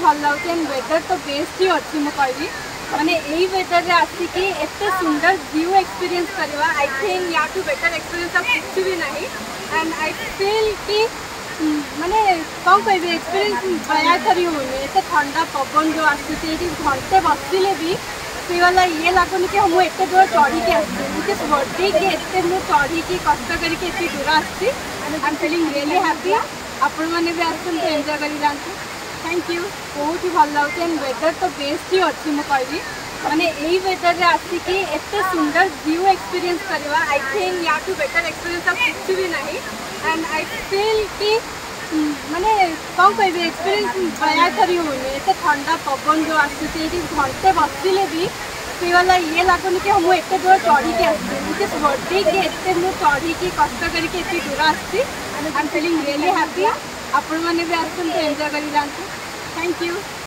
भल लगे and weather तो बेस्ट ही अच्छी मुझे कहबी माने यही वेदर रे आसिकी एते सुंदर व्यू एक्सपीरियंस करवा आई थिंक या टू बेटर एक्सपीरियंस अब कुछ भी नहीं एंड आई फील कि माने कौन कहबी एक्सपीरियंस बया करी होनी एते ठंडा पवन जो आसी घंटे बसले भी से वाला ये लगुनि कि मुझे एत दूर चढ़ी के आस बर्थडे के एत मुझे चढ़ी की कष्ट करके दूर I am feeling really happy आपण मैंने भी आसते एंजॉय कर जाते थैंक यू बहुत ही भल लगे एंड वेदर तो बेस्ट ही अच्छी मुझे कहबी माने यही वेदर रे आसिकी एते सुंदर व्यू एक्सपीरियंस करवा आई थिंक या टू बेटर एक्सपीरियंस अब कुछ भी नहीं एंड आई फील कि माने कौन कहबी एक्सपीरियंस बया करी होनी एते ठंडा पवन जो आसी घंटे बसले भी से वाला ये लगुनि कि मुझे एत दूर चढ़ी के आस बर्थडे के एत मुझे चढ़ी की कष्ट करके दूर I am feeling really happy आपण मैंने भी आसते एंजॉय कर जाते थैंक यू।